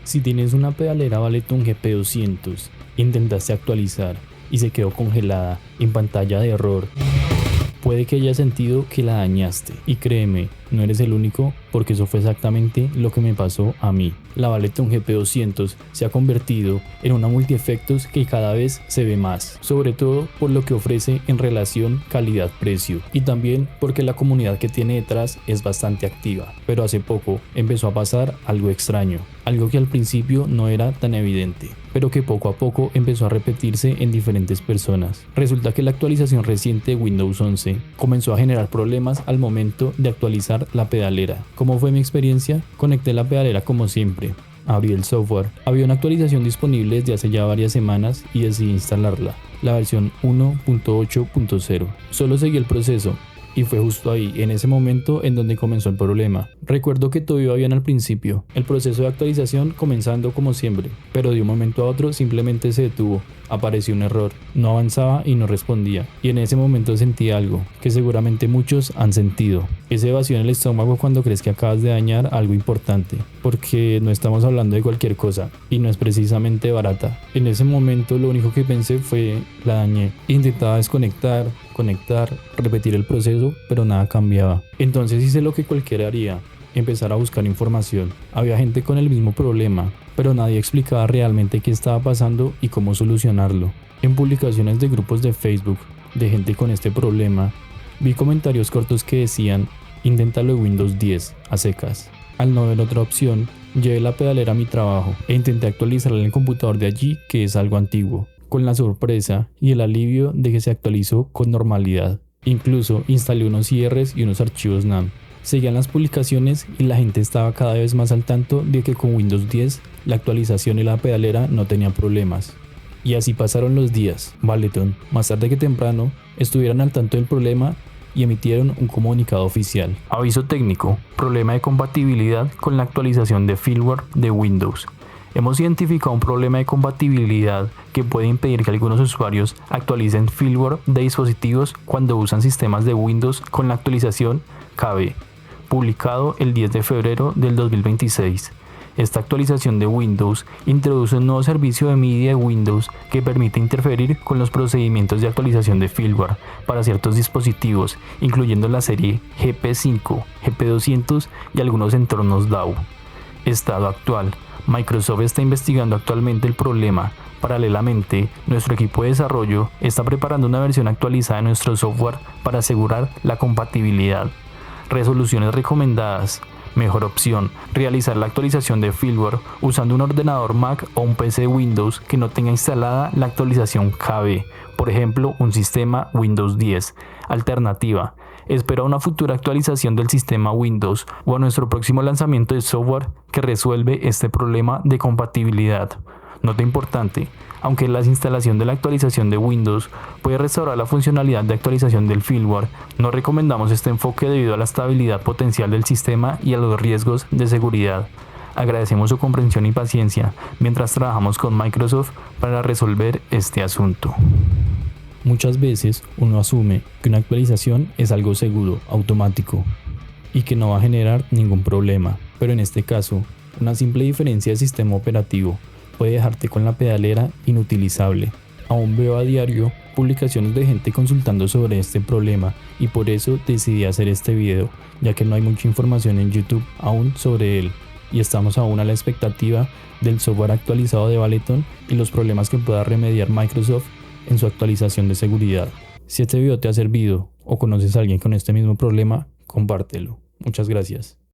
Si tienes una pedalera Baleton GP200, intentaste actualizar y se quedó congelada en pantalla de error, puede que hayas sentido que la dañaste, y créeme, no eres el único, porque eso fue exactamente lo que me pasó a mí. La Baleton GP200 se ha convertido en una multiefectos que cada vez se ve más, sobre todo por lo que ofrece en relación calidad-precio, y también porque la comunidad que tiene detrás es bastante activa. Pero hace poco empezó a pasar algo extraño, algo que al principio no era tan evidente, pero que poco a poco empezó a repetirse en diferentes personas. Resulta que la actualización reciente de Windows 11 comenzó a generar problemas al momento de actualizar la pedalera. ¿Cómo fue mi experiencia? Conecté la pedalera como siempre, abrí el software, había una actualización disponible desde hace ya varias semanas y decidí instalarla, la versión 1.8.0. Solo seguí el proceso. Y fue justo ahí, en ese momento, en donde comenzó el problema. Recuerdo que todo iba bien al principio, el proceso de actualización comenzando como siempre, pero de un momento a otro simplemente se detuvo, apareció un error, no avanzaba y no respondía. Y en ese momento sentí algo, que seguramente muchos han sentido. Ese vacío en el estómago cuando crees que acabas de dañar algo importante, porque no estamos hablando de cualquier cosa, y no es precisamente barata. En ese momento lo único que pensé fue, la dañé. Intentaba desconectar, conectar, repetir el proceso, pero nada cambiaba. Entonces hice lo que cualquiera haría, empezar a buscar información. Había gente con el mismo problema, pero nadie explicaba realmente qué estaba pasando y cómo solucionarlo. En publicaciones de grupos de Facebook de gente con este problema, vi comentarios cortos que decían, inténtalo en Windows 10 a secas. Al no ver otra opción, llevé la pedalera a mi trabajo e intenté actualizarla en el computador de allí, que es algo antiguo, con la sorpresa y el alivio de que se actualizó con normalidad. Incluso instalé unos cierres y unos archivos NAND. Seguían las publicaciones y la gente estaba cada vez más al tanto de que con Windows 10 la actualización y la pedalera no tenían problemas. Y así pasaron los días. Baleton, más tarde que temprano, estuvieron al tanto del problema y emitieron un comunicado oficial. Aviso técnico, problema de compatibilidad con la actualización de firmware de Windows. Hemos identificado un problema de compatibilidad que puede impedir que algunos usuarios actualicen firmware de dispositivos cuando usan sistemas de Windows con la actualización KB, publicado el 10 de febrero del 2026. Esta actualización de Windows introduce un nuevo servicio de media de Windows que permite interferir con los procedimientos de actualización de firmware para ciertos dispositivos, incluyendo la serie GP5, GP200 y algunos entornos DAW. Estado actual. Microsoft está investigando actualmente el problema. Paralelamente, nuestro equipo de desarrollo está preparando una versión actualizada de nuestro software para asegurar la compatibilidad. Resoluciones recomendadas. Mejor opción, realizar la actualización de firmware usando un ordenador Mac o un PC de Windows que no tenga instalada la actualización KB, por ejemplo, un sistema Windows 10. Alternativa, espera una futura actualización del sistema Windows o a nuestro próximo lanzamiento de software que resuelve este problema de compatibilidad. Nota importante, aunque la instalación de la actualización de Windows puede restaurar la funcionalidad de actualización del firmware, no recomendamos este enfoque debido a la estabilidad potencial del sistema y a los riesgos de seguridad. Agradecemos su comprensión y paciencia mientras trabajamos con Microsoft para resolver este asunto. Muchas veces uno asume que una actualización es algo seguro, automático, y que no va a generar ningún problema, pero en este caso, una simple diferencia de sistema operativo puede dejarte con la pedalera inutilizable. Aún veo a diario publicaciones de gente consultando sobre este problema y por eso decidí hacer este video, ya que no hay mucha información en YouTube aún sobre él y estamos aún a la expectativa del software actualizado de Baleton y los problemas que pueda remediar Microsoft en su actualización de seguridad. Si este video te ha servido o conoces a alguien con este mismo problema, compártelo. Muchas gracias.